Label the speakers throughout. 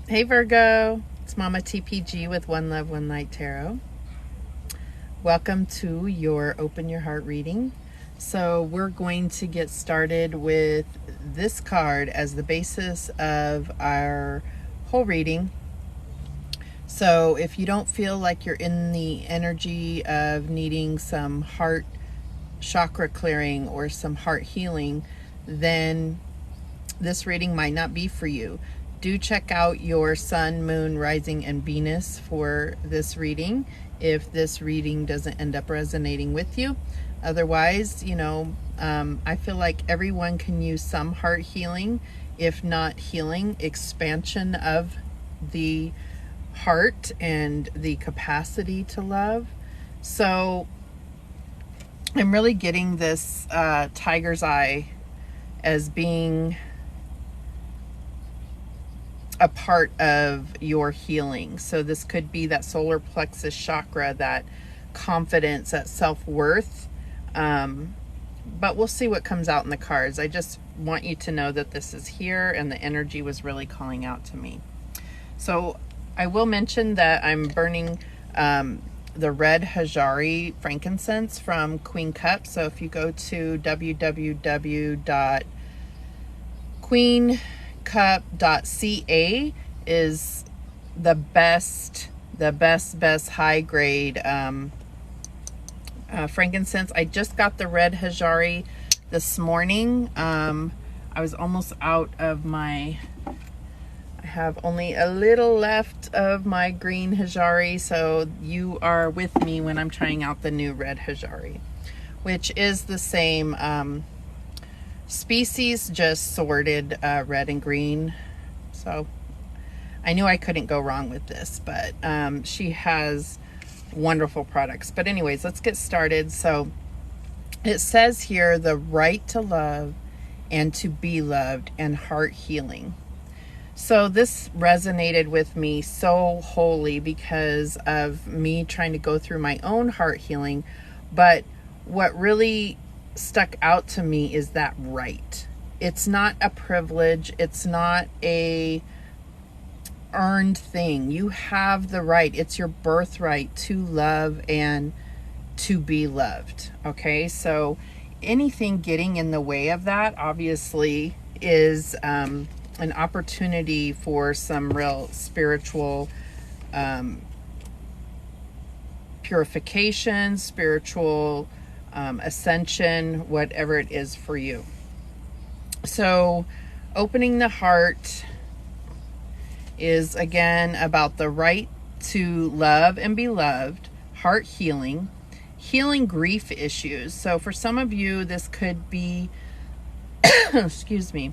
Speaker 1: Hey Virgo, it's Mama TPG with One Love, One Light Tarot. Welcome to your Open Your Heart reading. So we're going to get started with this card as the basis of our whole reading. So if you don't feel like you're in the energy of needing some heart chakra clearing or some heart healing, then this reading might not be for you. Do check out your sun, moon, rising, and Venus for this reading if this reading doesn't end up resonating with you. Otherwise, I feel like everyone can use some heart healing, if not healing, expansion of the heart and the capacity to love. So I'm really getting this tiger's eye as being a part of your healing. So this could be that solar plexus chakra, that confidence, that self-worth. But we'll see what comes out in the cards. I just want you to know that this is here and the energy was really calling out to me. So I will mention that I'm burning the red Hajari frankincense from Queen Cup. So if you go to www.queencup.ca is the best high grade frankincense. I just got the red Hajari this morning. I was almost out of my, I have only a little left of my green Hajari, so you are with me when I'm trying out the new red Hajari, which is the same species, just sorted red and green. So I knew I couldn't go wrong with this, but she has wonderful products. But anyways, let's get started. So it says here, the right to love and to be loved and heart healing. So this resonated with me so wholly because of me trying to go through my own heart healing. But what really stuck out to me is that right. It's not a privilege. It's not a earned thing. You have the right. It's your birthright to love and to be loved. Okay, so anything getting in the way of that obviously is an opportunity for some real spiritual purification, spiritual ascension, whatever it is for you. So opening the heart is again about the right to love and be loved, heart healing, healing grief issues. So for some of you, this could be excuse me,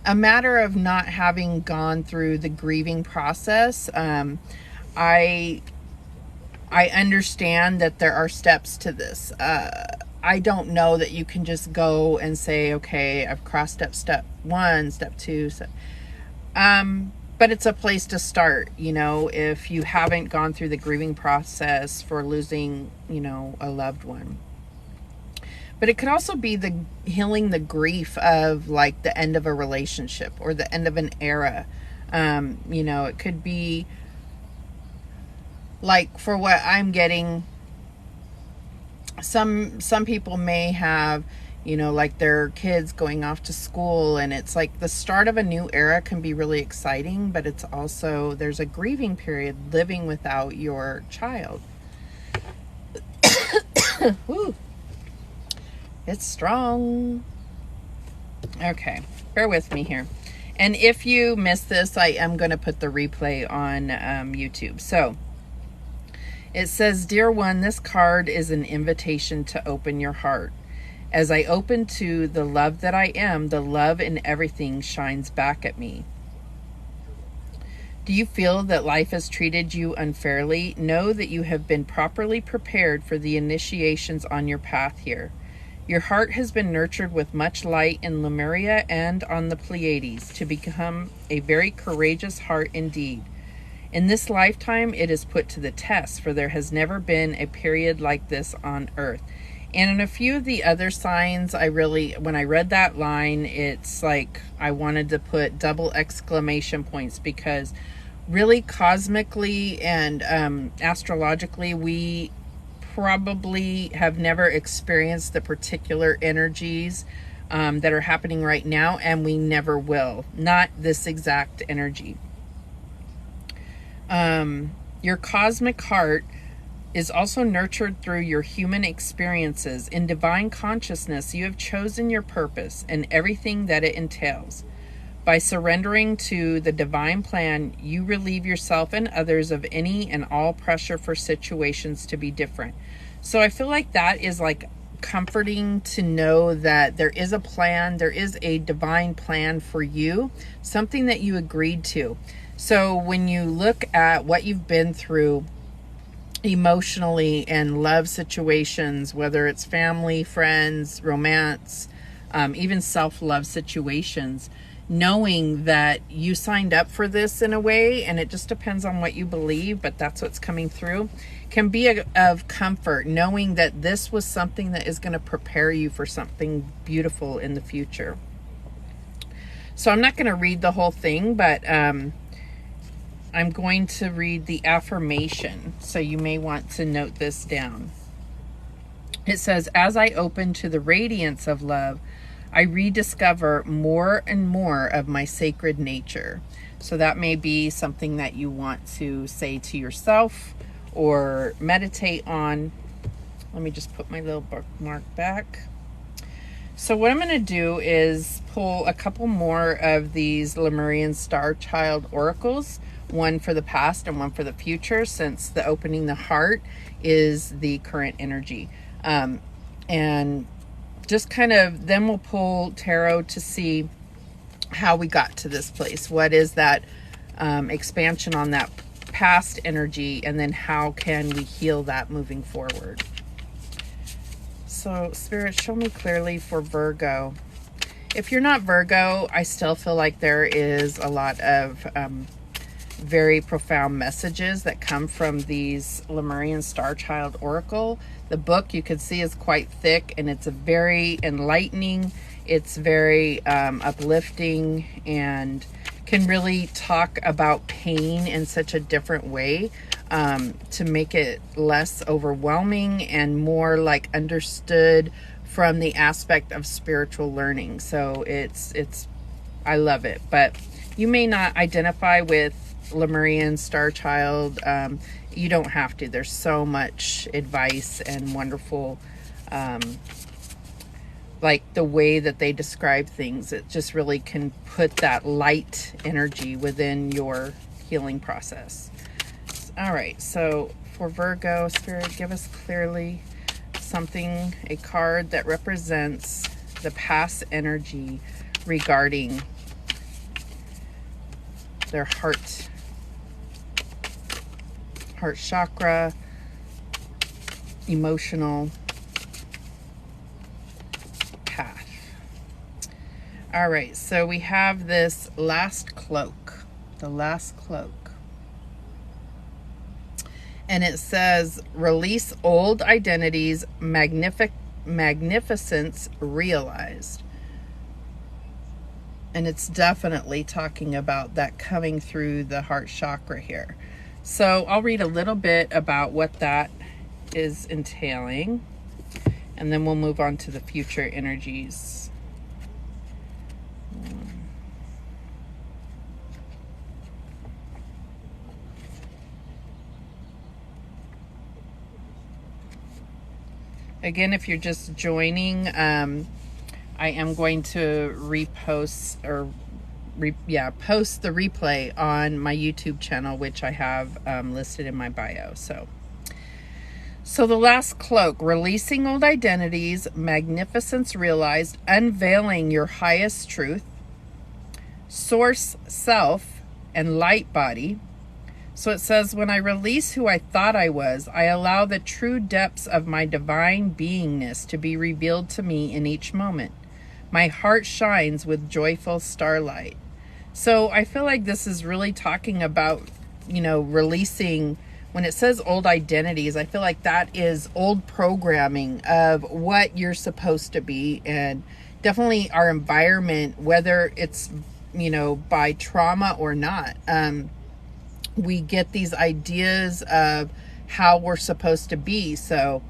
Speaker 1: a matter of not having gone through the grieving process. I understand that there are steps to this. I don't know that you can just go and say, okay, I've crossed step 1, step 2, but it's a place to start, if you haven't gone through the grieving process for losing, a loved one. But it could also be the healing the grief of like the end of a relationship or the end of an era. It could be like, for what I'm getting, some people may have, like their kids going off to school, and it's like the start of a new era can be really exciting, but it's also, there's a grieving period living without your child. Woo. It's strong. Okay, bear with me here. And if you missed this, I am going to put the replay on YouTube. So it says, Dear one, this card is an invitation to open your heart. As I open to the love that I am, the love in everything shines back at me. Do you feel that life has treated you unfairly? Know that you have been properly prepared for the initiations on your path here. Your heart has been nurtured with much light in Lemuria and on the Pleiades to become a very courageous heart indeed. In this lifetime, it is put to the test, for there has never been a period like this on earth. And in a few of the other signs, when I read that line, it's like I wanted to put double exclamation points, because really cosmically and astrologically, we probably have never experienced the particular energies that are happening right now, and we never will. Not this exact energy. Your cosmic heart is also nurtured through your human experiences. In divine consciousness, you have chosen your purpose and everything that it entails. By surrendering to the divine plan, you relieve yourself and others of any and all pressure for situations to be different. So I feel like that is like comforting to know that there is a plan, there is a divine plan for you, something that you agreed to. So when you look at what you've been through emotionally and love situations, whether it's family, friends, romance, even self-love situations, knowing that you signed up for this in a way, and it just depends on what you believe, but that's what's coming through, can be of comfort, knowing that this was something that is going to prepare you for something beautiful in the future. So I'm not going to read the whole thing, but I'm going to read the affirmation, so you may want to note this down. It says, as I open to the radiance of love, I rediscover more and more of my sacred nature. So that may be something that you want to say to yourself or meditate on. Let me just put my little bookmark back. So what I'm going to do is pull a couple more of these Lemurian Starchild oracles, one for the past and one for the future, since the opening the heart is the current energy. And just kind of, then we'll pull tarot to see how we got to this place. What is that expansion on that past energy, and then how can we heal that moving forward? So Spirit, show me clearly for Virgo. If you're not Virgo, I still feel like there is a lot of very profound messages that come from these Lemurian Starchild Oracle. The book, you can see, is quite thick, and it's a very enlightening, it's very uplifting, and can really talk about pain in such a different way, to make it less overwhelming and more like understood from the aspect of spiritual learning. So it's I love it. But you may not identify with Lemurian Starchild. You don't have to. There's so much advice and wonderful, like the way that they describe things. It just really can put that light energy within your healing process. All right, so for Virgo, Spirit, give us clearly something, a card that represents the past energy regarding their heart chakra, emotional path. All right, so we have this last cloak, the last cloak. And it says, release old identities, magnificence realized. And it's definitely talking about that coming through the heart chakra here. So I'll read a little bit about what that is entailing, and then we'll move on to the future energies. Again, if you're just joining, I am going to repost or post the replay on my YouTube channel, which I have listed in my bio. So the last cloak, releasing old identities, magnificence realized, unveiling your highest truth, source self, and light body. So it says, when I release who I thought I was, I allow the true depths of my divine beingness to be revealed to me in each moment. My heart shines with joyful starlight. So I feel like this is really talking about, releasing when it says old identities, I feel like that is old programming of what you're supposed to be, and definitely our environment, whether it's, you know, by trauma or not. We get these ideas of how we're supposed to be. So,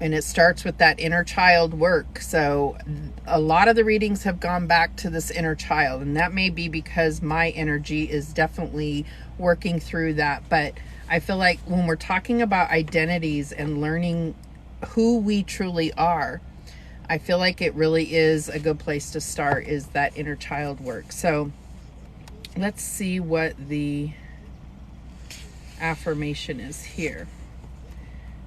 Speaker 1: and it starts with that inner child work. So a lot of the readings have gone back to this inner child, and that may be because my energy is definitely working through that. But I feel like when we're talking about identities and learning who we truly are, I feel like it really is a good place to start, is that inner child work. So let's see what the affirmation is here.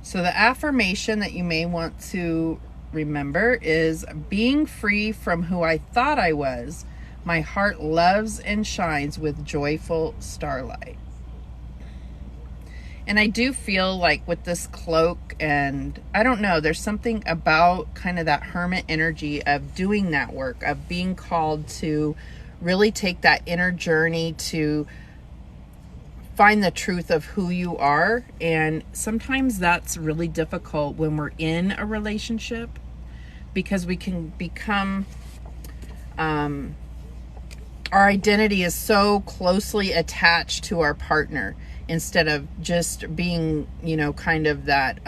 Speaker 1: So the affirmation that you may want to remember is, being free from who I thought I was, my heart loves and shines with joyful starlight. And I do feel like with this cloak, and I don't know, there's something about kind of that hermit energy of doing that work, of being called to really take that inner journey to find the truth of who you are. And sometimes that's really difficult when we're in a relationship, because we can become, our identity is so closely attached to our partner, instead of just being, you know, kind of that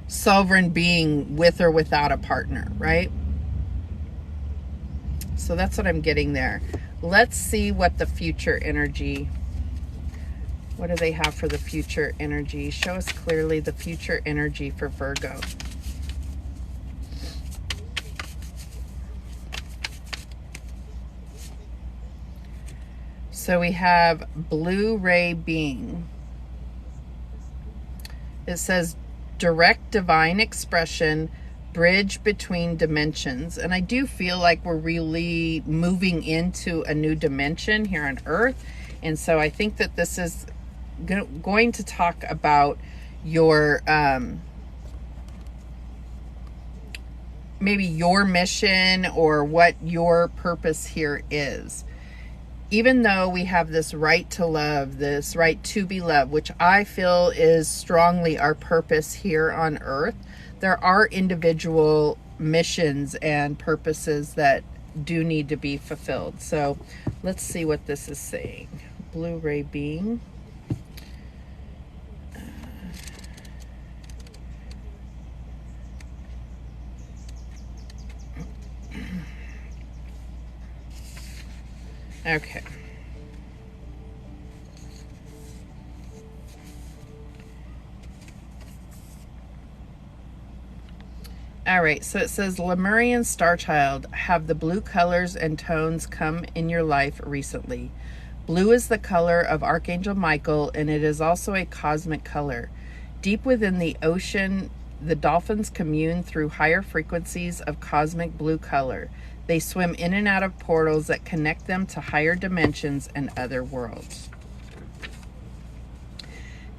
Speaker 1: sovereign being with or without a partner, right? So that's what I'm getting there. Let's see what the future energy, what do they have for the future energy? Show us clearly the future energy for Virgo. So we have blue ray being. It says direct divine expression, bridge between dimensions. And I do feel like we're really moving into a new dimension here on Earth. And so I think that this is going to talk about your, maybe your mission, or what your purpose here is. Even though we have this right to love, this right to be loved, which I feel is strongly our purpose here on Earth, there are individual missions and purposes that do need to be fulfilled. So let's see what this is saying. Blue ray being. Okay. All right, so it says, Lemurian Starchild, have the blue colors and tones come in your life recently. Blue is the color of Archangel Michael, and it is also a cosmic color. Deep within the ocean, the dolphins commune through higher frequencies of cosmic blue color. They swim in and out of portals that connect them to higher dimensions and other worlds.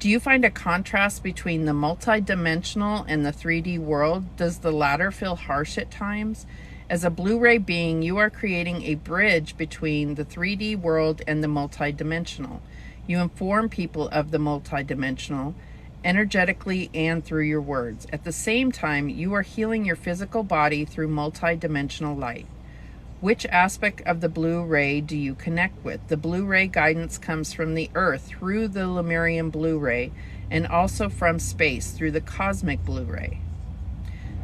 Speaker 1: Do you find a contrast between the multidimensional and the 3D world? Does the latter feel harsh at times? As a blue ray being, you are creating a bridge between the 3D world and the multidimensional. You inform people of the multidimensional, energetically and through your words. At the same time, you are healing your physical body through multidimensional light. Which aspect of the blue ray do you connect with? The blue ray guidance comes from the earth through the Lemurian blue ray, and also from space through the cosmic blue ray.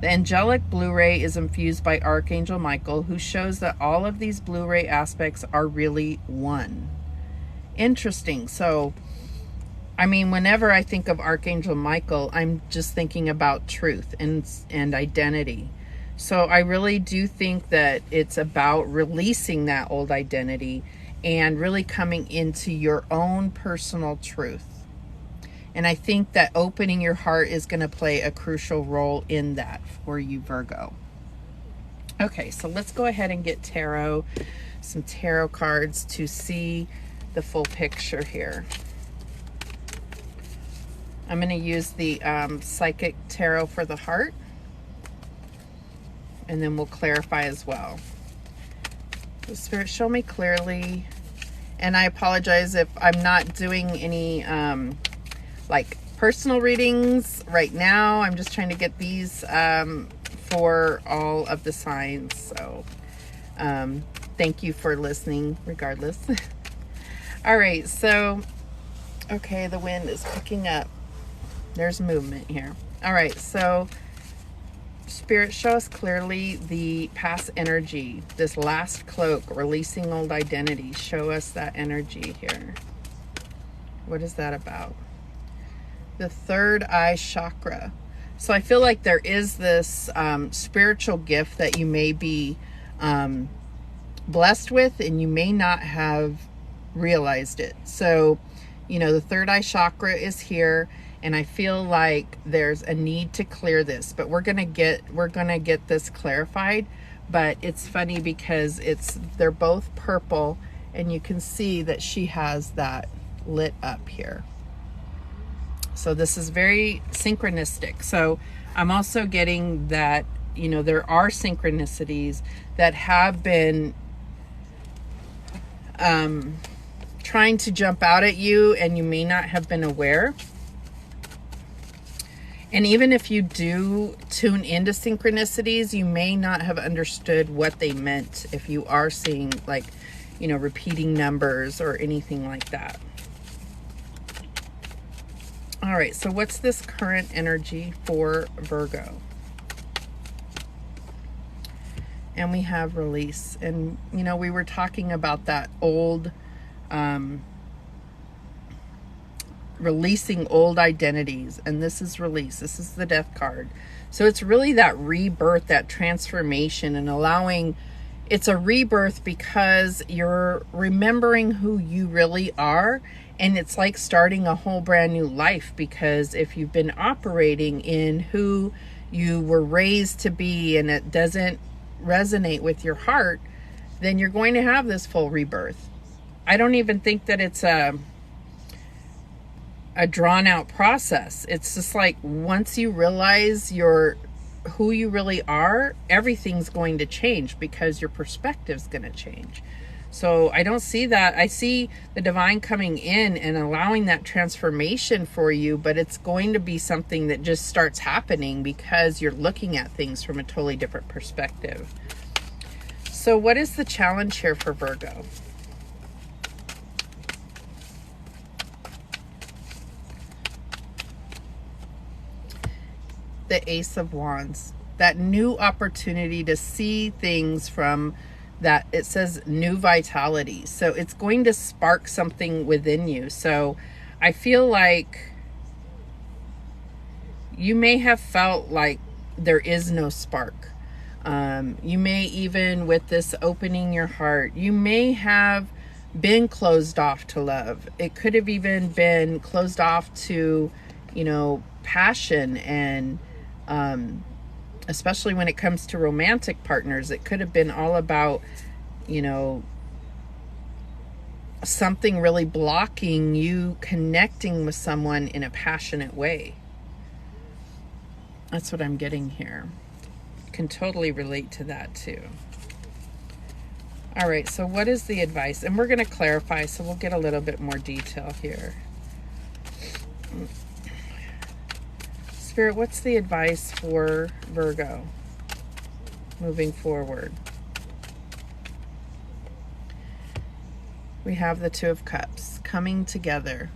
Speaker 1: The angelic blue ray is infused by Archangel Michael, who shows that all of these blue ray aspects are really one. Interesting. So, I mean, whenever I think of Archangel Michael, I'm just thinking about truth and identity. So I really do think that it's about releasing that old identity and really coming into your own personal truth. And I think that opening your heart is going to play a crucial role in that for you, Virgo. Okay, so let's go ahead and get some tarot cards to see the full picture here. I'm going to use the Psychic Tarot for the heart, and then we'll clarify as well. So Spirit, show me clearly And I apologize if I'm not doing any like personal readings right now. I'm just trying to get these for all of the signs. So thank you for listening regardless. All right, so okay, the wind is picking up. There's movement here. All right, so Spirit, show us clearly the past energy, this last cloak, releasing old identity. Show us that energy here. What is that about? The third eye chakra. So I feel like there is this spiritual gift that you may be blessed with, and you may not have realized it. So, you know, the third eye chakra is here, and I feel like there's a need to clear this, but we're gonna get this clarified. But it's funny because they're both purple, and you can see that she has that lit up here. So this is very synchronistic. So I'm also getting that, you know, there are synchronicities that have been trying to jump out at you, and you may not have been aware. And even if you do tune into synchronicities, you may not have understood what they meant if you are seeing, like, you know, repeating numbers or anything like that. All right, so what's this current energy for Virgo? And we have release. And, you know, we were talking about that old, releasing old identities, and this is release. This is the Death card. So it's really that rebirth, that transformation, and allowing, it's a rebirth because you're remembering who you really are, and it's like starting a whole brand new life. Because if you've been operating in who you were raised to be and it doesn't resonate with your heart, then you're going to have this full rebirth. I don't even think that it's a drawn out process. It's just like, once you realize who you really are, everything's going to change because your perspective's going to change. So I don't see that. I see the divine coming in and allowing that transformation for you, but it's going to be something that just starts happening because you're looking at things from a totally different perspective. So what is the challenge here for Virgo? The Ace of Wands, that new opportunity to see things from that, it says new vitality. So it's going to spark something within you. So I feel like you may have felt like there is no spark. You may even, with this opening your heart, you may have been closed off to love. It could have even been closed off to, you know, passion, and especially when it comes to romantic partners, it could have been all about, you know, something really blocking you connecting with someone in a passionate way. That's what I'm getting here. Can totally relate to that too. All right, so what is the advice? And we're going to clarify, so we'll get a little bit more detail here. Spirit, what's the advice for Virgo moving forward? We have the Two of Cups coming together.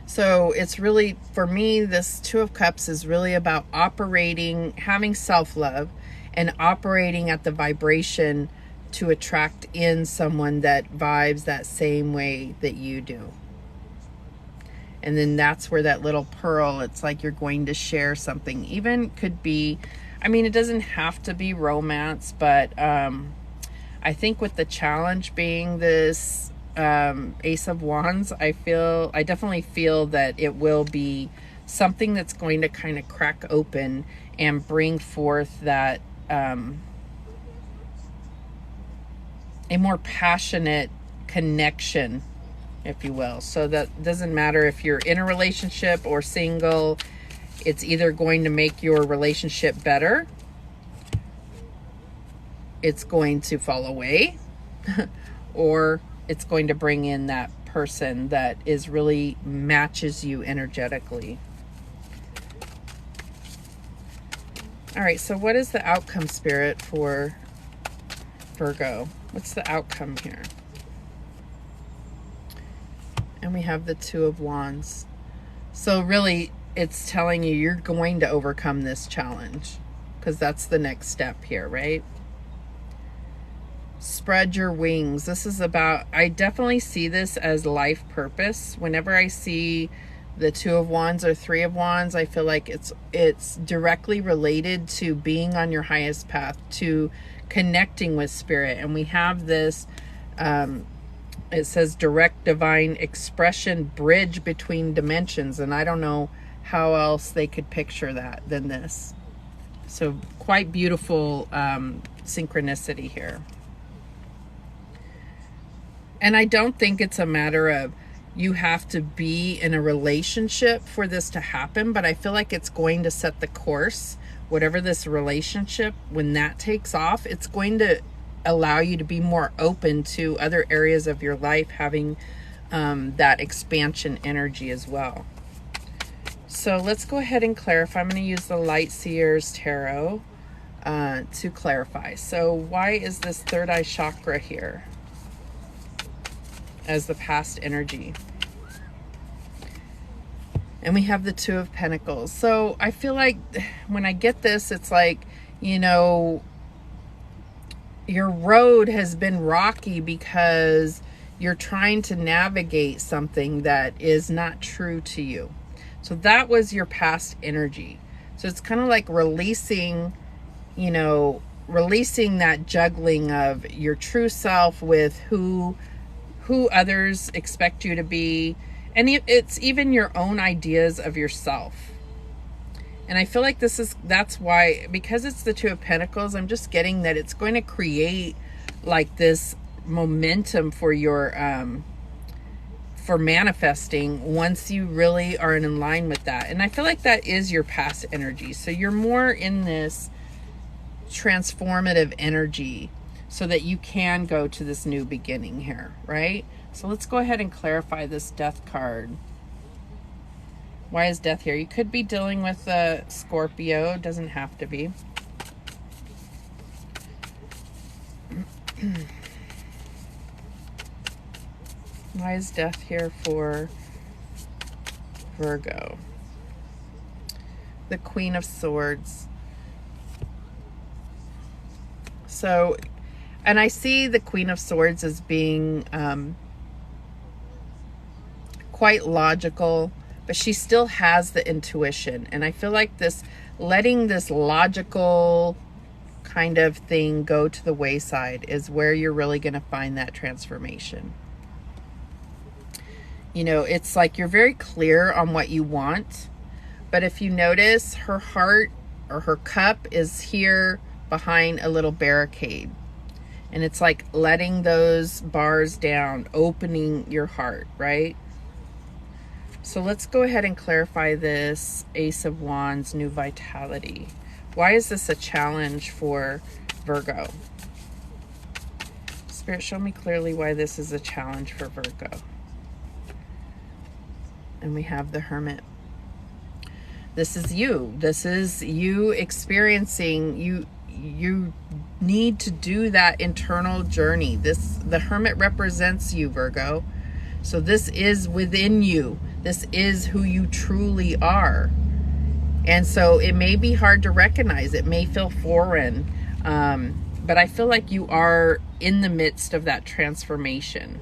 Speaker 1: So it's really, for me, this Two of Cups is really about operating, having self-love, and operating at the vibration to attract in someone that vibes that same way that you do. And then that's where that little pearl, it's like you're going to share something. Even could be, I mean, it doesn't have to be romance, but I think with the challenge being this Ace of Wands, I definitely feel that it will be something that's going to kind of crack open and bring forth that a more passionate connection, if you will. So that doesn't matter if you're in a relationship or single. It's either going to make your relationship better, it's going to fall away, or it's going to bring in that person that is really matches you energetically. All right, so what is the outcome, Spirit, for Virgo? What's the outcome here? And we have the Two of Wands. So really, it's telling you you're going to overcome this challenge, because that's the next step here, right? Spread your wings. This is about, I definitely see this as life purpose. Whenever I see the Two of Wands or Three of Wands, I feel like it's directly related to being on your highest path, to connecting with Spirit. And we have this, it says direct divine expression, bridge between dimensions. And I don't know how else they could picture that than this. So quite beautiful synchronicity here. And I don't think it's a matter of you have to be in a relationship for this to happen, but I feel like it's going to set the course. Whatever this relationship, when that takes off, it's going to allow you to be more open to other areas of your life having that expansion energy as well. So let's go ahead and clarify. I'm going to use the Light Seer's Tarot to clarify. So why is this third eye chakra here as the past energy? And we have the Two of Pentacles. So I feel like when I get this, it's like, you know, your road has been rocky because you're trying to navigate something that is not true to you. So that was your past energy. So it's kind of like releasing, you know, releasing that juggling of your true self with who others expect you to be. And it's even your own ideas of yourself. And I feel like that's why, because it's the Two of Pentacles, I'm just getting that it's going to create like this momentum for your, for manifesting once you really are in line with that. And I feel like that is your past energy. So you're more in this transformative energy so that you can go to this new beginning here, right? So let's go ahead and clarify this Death card. Why is Death here? You could be dealing with a Scorpio. It doesn't have to be. Why is Death here for Virgo? The Queen of Swords. So, and I see the Queen of Swords as being quite logical, but she still has the intuition. And I feel like this, letting this logical kind of thing go to the wayside is where you're really going to find that transformation. You know, it's like you're very clear on what you want, but if you notice, her heart or her cup is here behind a little barricade. And it's like letting those bars down, opening your heart, right? So let's go ahead and clarify this Ace of Wands, New Vitality. Why is this a challenge for Virgo? Spirit, show me clearly why this is a challenge for Virgo. And we have the Hermit. This is you. This is you experiencing, you need to do that internal journey. The Hermit represents you, Virgo. So this is within you. This is who you truly are. And so it may be hard to recognize. It may feel foreign. But I feel like you are in the midst of that transformation.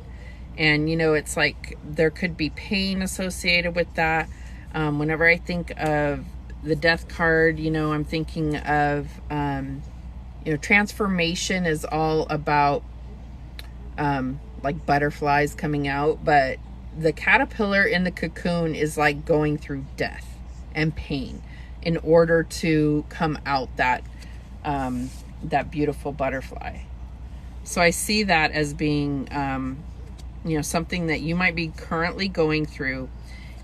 Speaker 1: And, you know, it's like there could be pain associated with that. Whenever I think of the Death card, you know, I'm thinking of, you know, transformation is all about like butterflies coming out, but the caterpillar in the cocoon is like going through death and pain in order to come out that that beautiful butterfly. So I see that as being you know, something that you might be currently going through,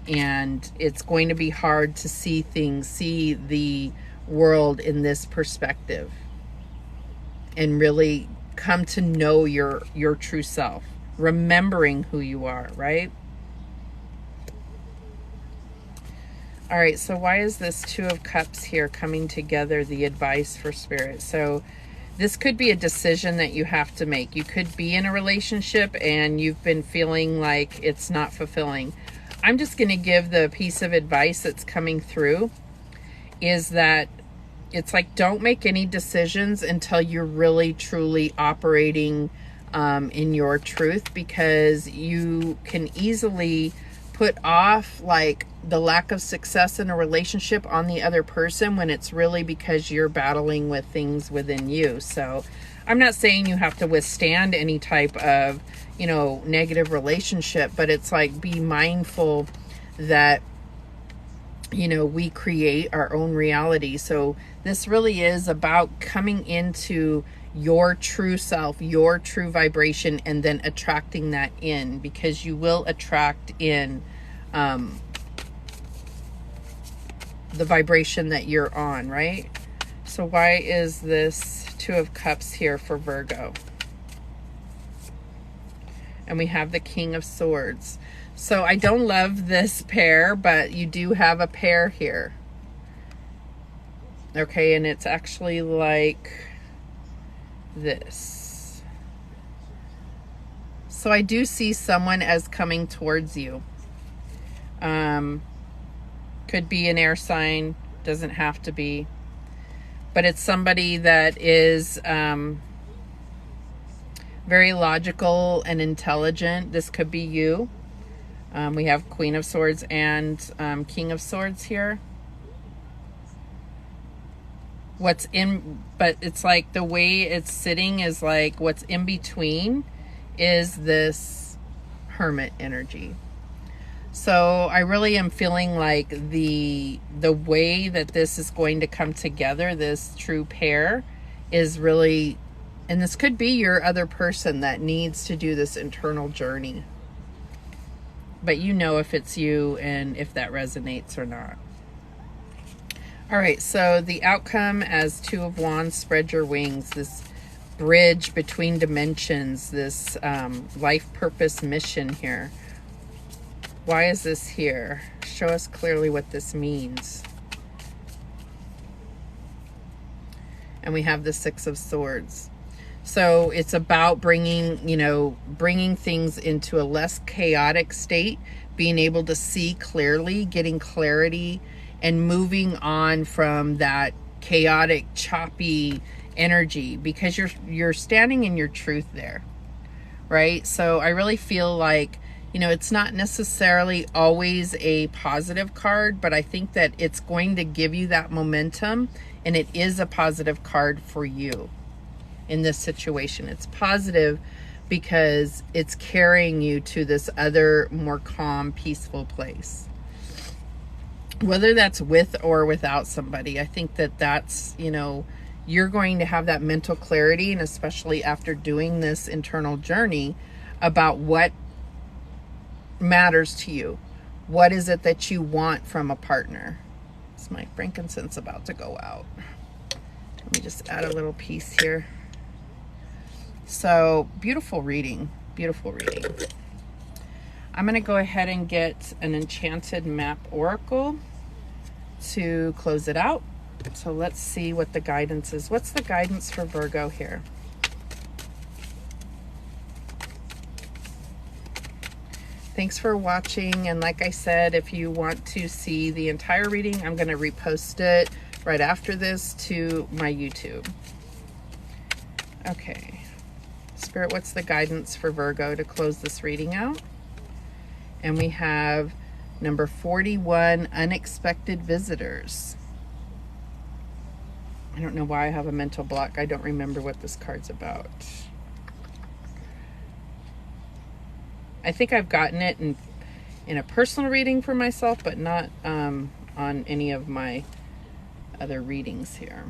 Speaker 1: and it's going to be hard to see things, see the world in this perspective and really come to know your true self. remembering who you are, right? All right, so why is this Two of Cups here coming together, the advice for Spirit? So this could be a decision that you have to make. You could be in a relationship and you've been feeling like it's not fulfilling. I'm just going to give the piece of advice that's coming through is that it's like, don't make any decisions until you're really, truly operating in your truth, because you can easily put off like the lack of success in a relationship on the other person when it's really because you're battling with things within you. So I'm not saying you have to withstand any type of, you know, negative relationship, but it's like, be mindful that, you know, we create our own reality. So this really is about coming into your true self, your true vibration, and then attracting that in, because you will attract in the vibration that you're on, right? So why is this Two of Cups here for Virgo? And we have the King of Swords. So I don't love this pair, but you do have a pair here. Okay, and it's actually like this. So I do see someone as coming towards you. Could be an air sign, doesn't have to be. But it's somebody that is very logical and intelligent. This could be you. We have Queen of Swords and King of Swords here. But it's like the way it's sitting is like what's in between is this Hermit energy. So I really am feeling like the way that this is going to come together, this true pair, is really, and this could be your other person that needs to do this internal journey. But you know if it's you and if that resonates or not. All right, so the outcome as Two of Wands, spread your wings, this bridge between dimensions, this life purpose mission here. Why is this here? Show us clearly what this means. And we have the Six of Swords. So it's about bringing, you know, bringing things into a less chaotic state, being able to see clearly, getting clarity, and moving on from that chaotic, choppy energy, because you're standing in your truth there, right? So I really feel like, you know, it's not necessarily always a positive card, but I think that it's going to give you that momentum, and it is a positive card for you in this situation. It's positive because it's carrying you to this other, more calm, peaceful place. Whether that's with or without somebody, I think that that's, you know, you're going to have that mental clarity, and especially after doing this internal journey, about what matters to you. What is it that you want from a partner? Is my frankincense about to go out? Let me just add a little piece here. So beautiful reading, beautiful reading. I'm going to go ahead and get an enchanted map oracle to close it out. So let's see what the guidance is. What's the guidance for Virgo here? Thanks for watching, and like I said, if you want to see the entire reading, I'm going to repost it right after this to my YouTube. Okay. Spirit, what's the guidance for Virgo to close this reading out? And we have number 41, unexpected visitors. I don't know why I have a mental block. I don't remember what this card's about. I think I've gotten it in a personal reading for myself, but not on any of my other readings here.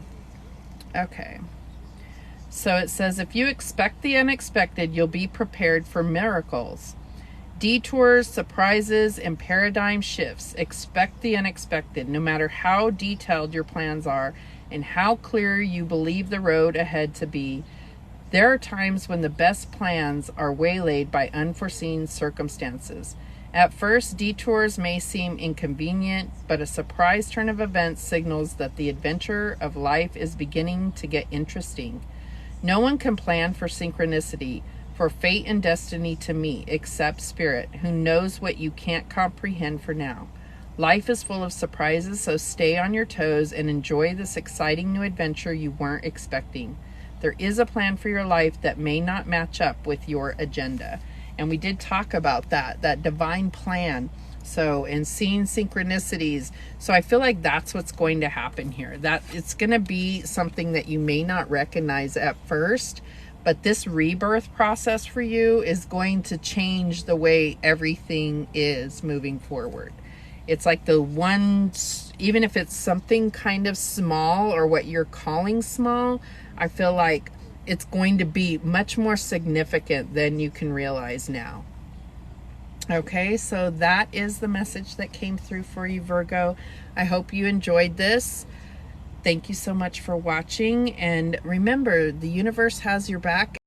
Speaker 1: Okay. So it says, if you expect the unexpected, you'll be prepared for miracles. Detours, surprises, and paradigm shifts. Expect the unexpected, no matter how detailed your plans are and how clear you believe the road ahead to be. There are times when the best plans are waylaid by unforeseen circumstances. At first, detours may seem inconvenient, but a surprise turn of events signals that the adventure of life is beginning to get interesting. No one can plan for synchronicity, for fate and destiny to meet, except Spirit, who knows what you can't comprehend for now. Life is full of surprises, so stay on your toes and enjoy this exciting new adventure you weren't expecting. There is a plan for your life that may not match up with your agenda. And we did talk about that divine plan. So, and seeing synchronicities. So I feel like that's what's going to happen here. That it's going to be something that you may not recognize at first, but this rebirth process for you is going to change the way everything is moving forward. It's like the one, even if it's something kind of small or what you're calling small, I feel like it's going to be much more significant than you can realize now. Okay, so that is the message that came through for you, Virgo. I hope you enjoyed this. Thank you so much for watching. And remember, the universe has your back.